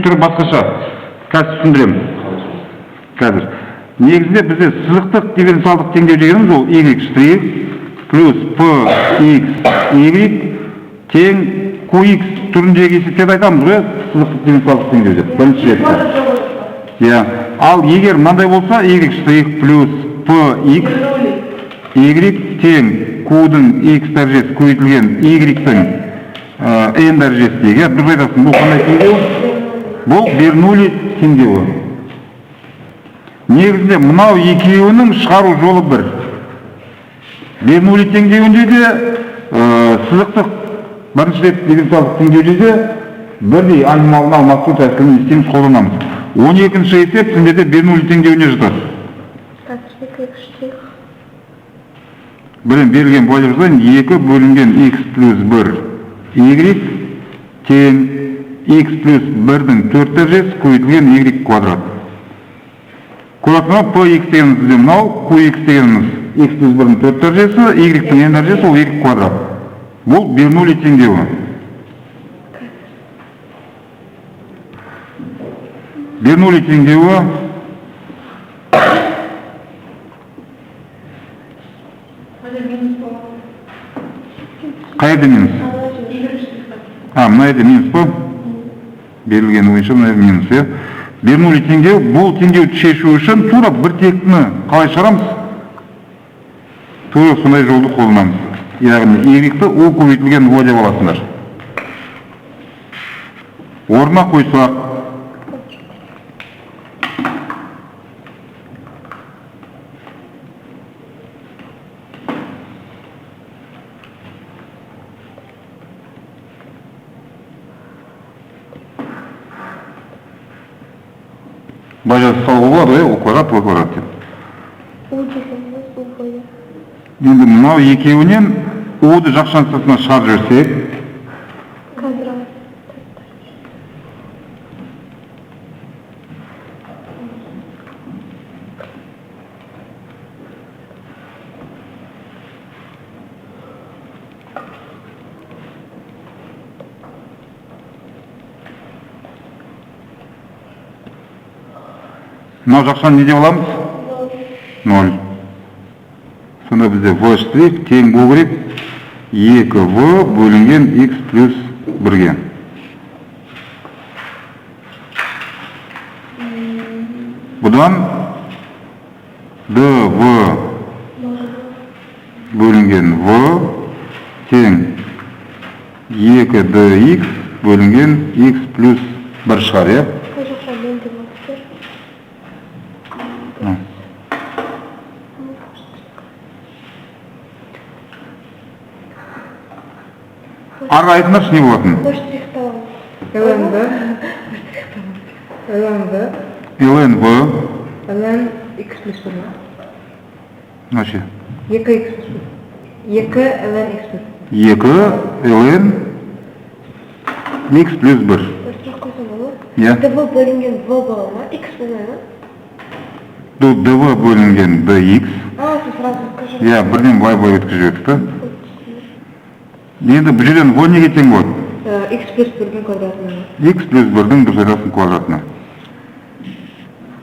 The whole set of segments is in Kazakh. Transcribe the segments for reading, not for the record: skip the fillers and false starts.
түрі басқаша. Қазір түсіндіремін. Қазір. Негізінде бізде сызықтық дифференциалдық теңдеу дегеніміз ол y штрих плюс px y тең qx түріндегі есептерді айтамыз ғой, сызықтық дифференциалдық теңдеу деп. Бірінші ретте. Иә. Ал егер мынандай болса, y штрих плюс px y тең q-дің x дәрежесі көбейтілген y-дің n дәрежесіндегі. Дұрыс айтасың, бұл қандай теңдеу? Бұл Бернулли теңдеуі. Негізінде мынау екеуінің шығару жолы бір. Бернулли теңдеуінде де сызықтық бірінші рет дифференциалдық теңдеуде де бірдей айнымалыны алмастыру тәсілін істейміз, қолданамыз. 12-ші есеп сендерде Бернулли теңдеуіне жатады. Бірін берілген былай жазайын, 2 бөлінген x плюс 1 y тең x плюс 1-дің 4 дәрежесі көбейтілген y квадрат. Көресіңіз, px дегеніміз бізде мынау, qx дегеніміз x плюс 1-дің 4 дәрежесі, y-дің n дәрежесі ол y квадрат. Бұл Бернулли теңдеуі. Бернулли теңдеуі қайда минус? Мына жерде минус па? Берілген бойынша мына жерде минус, е? Бернулли теңдеу, бұл теңдеуді шешу үшін тура бір тектіні қалай шығарамыз? Тура сондай жолды қолданамыз. Яғни y-ті o көбейтілген o деп аласыңдар. Орнына қойсақ. Бажасы салғы болады, o квадрат, o квадрат деп. Енді мынау екеуінен o-ды жақшан сыртына шығарып жіберсек. Мынау жақшан не деп аламыз? 0. Сонда бізде v штрих тең болу керек 2v бөлінген x плюс 1-ге. Бұдан dv бөлінген v тең 2dx бөлінген x плюс 1 шығар, е? Арға айтыңдаршы не болатын? ln x плюс 1. Значит? 2x плюс 1. 2 ln x плюс 1. 2 ln x плюс 1. dv бөлінген v бола ма? X болмай ма? dv бөлінген dx. Сразу скажу. Бірден былай өткізіп өтті. Енді бұл жерден v неге тең болады? X плюс 1-дің квадратына. X плюс 1-дің дұрыс айтасың квадратына.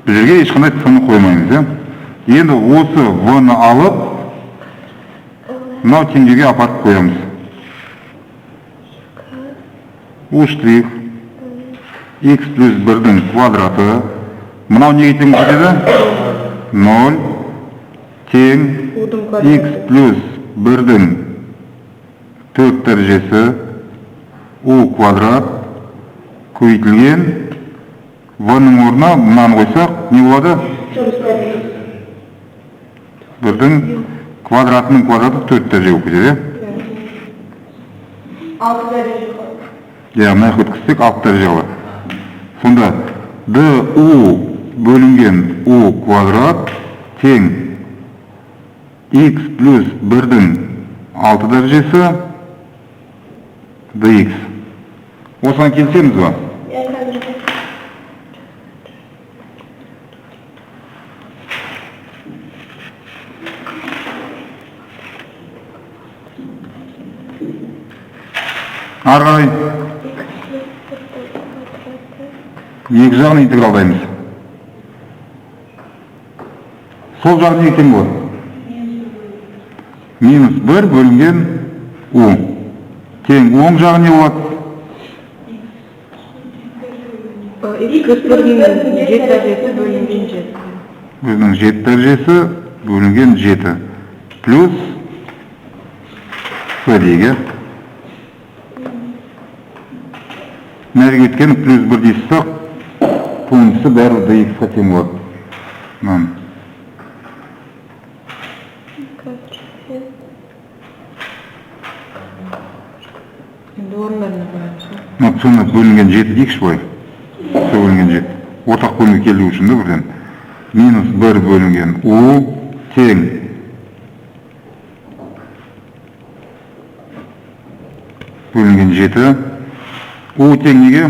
Бұл жерге ешқандай саны қоймаймыз, е? Енді осы v-ны алып, мынау теңдеуге апарып қоямыз. U штрих x плюс 1-дің квадраты. Мынау неге тең кетеді? 0 тең x плюс 1-дің 4 дәрежесі u квадрат көбейтілген v-ның орнына мынаны қойсақ, не болады? 1-дің квадратының квадраты 4 дәреже болып кетеді. 6 дәреже болады. Мына өткізсек 6 дәреже болады. Сонда du бөлінген u квадрат тең x плюс 1-дің 6 дәрежесі dx. Осыған келсеміз ба? Ары қарай. Екі жағын интегралдаймыз. Сол жағы не тең болады? Минус 1 бөлінген u. Тең оң жағы не болады? X плюс 1-дің 7 дәрежесі бөлінген 7. Өзінің 7 дәрежесі бөлінген 7. Плюс p дейгі. Нәрге кеткен плюс 1 дейсіз, туындысы бәрі dx-қа тең болады. Соны бөлінген 7 дейікші бой. Сол бөлінген 7. Ортақ бөлінге келу үшін де бірден. Минус 1 бөлінген u тең. Бөлінген 7. u тең неге?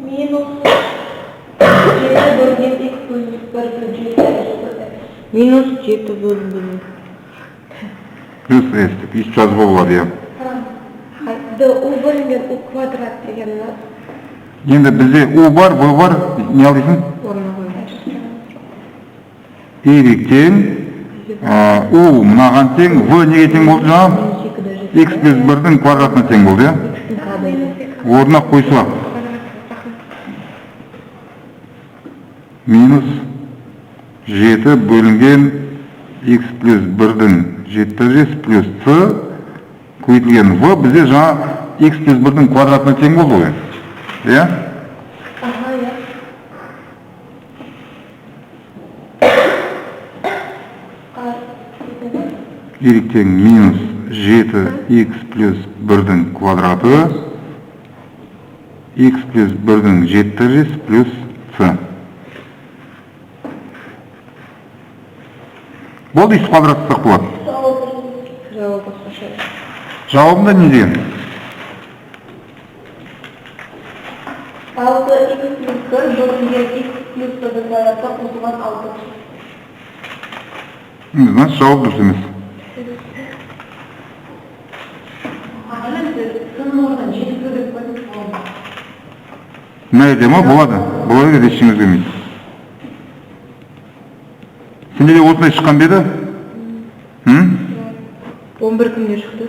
Минус 7 бөлінген x бөлінген 1 минус 7 бөлінген. Плюс s деп еш жазуға болады, я. U бөлінген u квадрат деген не? Енді бізде u бар, v бар, не алдайсың? Орны қойды. Y тең, u мынаған тең, v неге тең болды жаңа? X плюс 1-дің квадратына тең болды, я? Орнына қойсақ. Минус 7 бөлінген x плюс 1-дің 7 дәрежесі плюс c көйтілген v бізде жаңа x плюс 1-дің квадратына тең болды ғой. Иә? Аха, иә. Y тең минус 7x плюс 1-дің квадраты x плюс 1-дің 7 дәрежесі плюс c. Болды, x квадраты болады. Жауабында не деген? 6x плюс 1 бөлінген x плюс 1-дің квадратқа қосылған 6. Значит, жауап дұрыс емес. Мә ете ма? Болады. Болады деп ештеңе өзгермейді. Сенде де осындай шыққан беді? 11 күнде шықты.